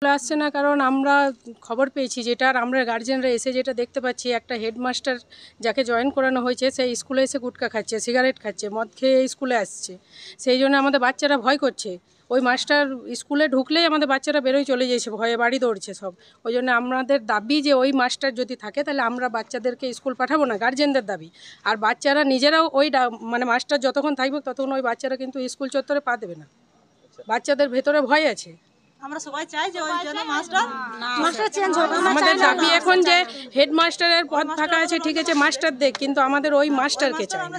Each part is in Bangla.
আসছে না, কারণ আমরা খবর পেয়েছি যেটার আমরা গার্জেনরা এসে যেটা দেখতে পাচ্ছি, একটা হেডমাস্টার যাকে জয়েন করানো হয়েছে সেই স্কুলে এসে গুটখা খাচ্ছে, সিগারেট খাচ্ছে, মদ খেয়ে স্কুলে আসছে। সেই জন্য আমাদের বাচ্চারা ভয় করছে। ওই মাস্টার স্কুলে ঢুকলেই আমাদের বাচ্চারা বেরোয় চলে যাচ্ছে, ভয়ে বাড়ি দৌড়ছে সব। ওই জন্য আমাদের দাবি যে ওই মাস্টার যদি থাকে তাহলে আমরা বাচ্চাদেরকে স্কুল পাঠাবো না, গার্জেনদের দাবি। আর বাচ্চারা নিজেরাও ওই মানে মাস্টার যতক্ষণ থাকবে ততক্ষণ ওই বাচ্চারা কিন্তু স্কুল চত্বরে পা দেবে না। বাচ্চাদের ভেতরে ভয় আছে। আমরা সবাই চাই যে ওই জন্য মাস্টার চেঞ্জ হোক। আমাদের দাবি এখন যে হেডমাস্টারের পদ ফাঁকা আছে, ঠিক আছে, মাস্টার দেখ, কিন্তু আমাদের ওই মাস্টারকে চাই না।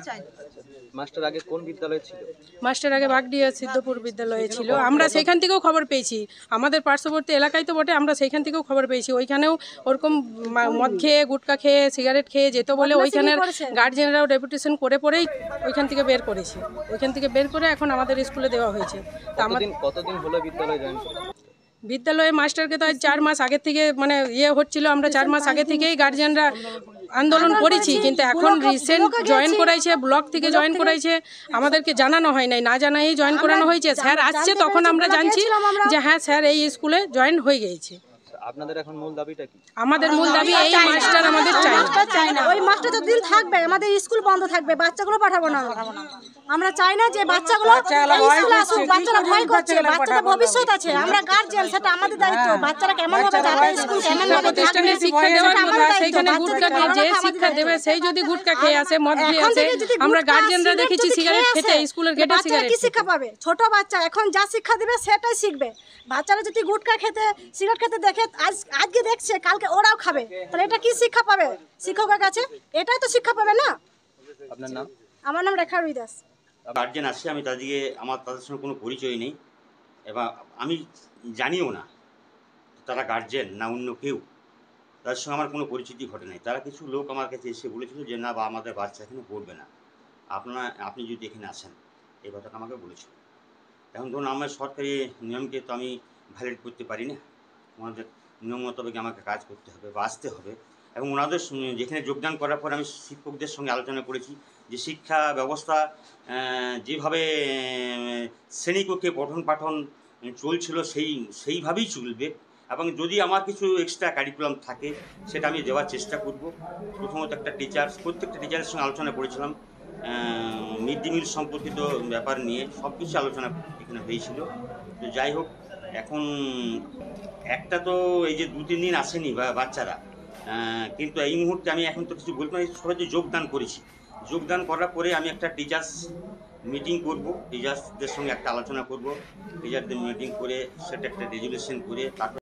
মাস্টার আগে কোন বিদ্যালয়ে ছিল? মাস্টার আগে বাগডিয়া সিদ্ধপুর বিদ্যালয়ে ছিল। আমরা সেইখান থেকেও খবর পেয়েছি, আমাদের পার্শ্ববর্তী এলাকায় তো বটে, আমরা সেইখান থেকেও খবর পেয়েছি। ওইখানেও ওরকম মদ খেয়ে, গুটকা খেয়ে, সিগারেট খেয়ে যেত বলে ওইখানের গার্জেনরাও ডেপুটেশন করে পরেই ওইখান থেকে বের করেছে। ওইখান থেকে বের করে এখন আমাদের স্কুলে দেওয়া হয়েছে। তা কতদিন হলো বিদ্যালয়ে জয়েন করেছে? বিদ্যালয়ে মাস্টারকে তো 4 মাস আগে থেকে মানে হচ্ছিল, আমরা 4 মাস আগে থেকেই গার্জিয়ানরা আন্দোলন করেছি, কিন্তু এখন রিসেন্ট জয়েন করাইছে, ব্লক থেকে জয়েন করাইছে, আমাদেরকে জানানো হয় নাই, না জানাই জয়েন করানো হয়েছে। স্যার আসছে তখন আমরা জানছি যে হ্যাঁ স্যার এই স্কুলে জয়েন হয়ে গিয়েছে। আপনাদের এখন মূল দাবিটা কি? আমাদের মূল দাবি এই মাস্টার আমাদের চাই না। ওই মাস্টার যতদিন থাকবে আমাদের স্কুল বন্ধ থাকবে, বাচ্চাগুলো পাঠাবো না। আমরা চাই না যে বাচ্চাগুলো স্কুলে আসুক। বাচ্চারা ভয় করছে, বাচ্চাদের ভবিষ্যৎ আছে, আমরা গার্জিয়ান, সেটা আমাদের দায়িত্ব। বাচ্চারা কেমন ভাবে যাবে স্কুল, কেমন ভাবে প্রতিষ্ঠানে শিক্ষা দেওয়ার কথা, সেইখানে গুটকা খেয়ে যে শিক্ষা দেবে সেই যদি গুটকা খেয়ে আসে, মদ খেয়ে আসে, আমরা গার্জিয়ানরা দেখেছি সিগারেট খেতে স্কুলের গেটে সিগারেট। কি শিক্ষা পাবে? ছোট বাচ্চা এখন যা শিক্ষা দিবে সেটাই শিখবে। বাচ্চারা যদি গুটকা খেতে, সিগারেট খেতে দেখে, আজকে দেখছে, কালকে ওরাও খাবে, তাহলে এটা কি শিক্ষা পাবে শিক্ষকের কাছে? এটাই তো শিক্ষা পাবে না। আপনার নাম? আমার নাম রেখা রুইদাস। গার্জেন আসছে, আমি তাদের সঙ্গে কোনো পরিচয় নেই এবং আমি জানিও না তারা গার্জেন না অন্য কেউ। তাদের সঙ্গে আমার কোনো পরিচিতি ঘটে নাই। তারা কিছু লোক আমার কাছে এসে বলেছিল যে না, বা আমাদের বাচ্চা এখানে পড়বে না, আপনি যদি এখানে আসেন, এই কথাটা আমাকে বলেছিল। এখন ধরুন আমার সরকারি নিয়মকে তো আমি ভ্যালিড করতে পারি না, ওনাদের নিয়ম মোতাবেক আমাকে কাজ করতে হবে বা আসতে হবে। এবং ওনাদের যেখানে যোগদান করার পর আমি শিক্ষকদের সঙ্গে আলোচনা করেছি যে শিক্ষা ব্যবস্থা যেভাবে শ্রেণীকক্ষে পঠন পাঠন চলছিল সেইভাবেই চলবে, এবং যদি আমার কিছু এক্সট্রা কারিকুলাম থাকে সেটা আমি দেওয়ার চেষ্টা করব। প্রথমত প্রত্যেকটা টিচারের সঙ্গে আলোচনা করেছিলাম, মিড ডে মিল সম্পর্কিত ব্যাপার নিয়ে সব কিছু আলোচনা এখানে হয়েছিল। তো যাই হোক, এখন একটা তো এই যে 2-3 দিন আসেনি বা বাচ্চারা, কিন্তু এই মুহূর্তে আমি এখন তো কিছু বলতে পারি। সহজে যোগদান করেছি, যোগদান করার পরে আমি একটা টিচার্স মিটিং করব, টিচার্সদের সঙ্গে একটা আলোচনা করব, টিচারদের মিটিং করে সেটা একটা রেজুলেশন করে তারপর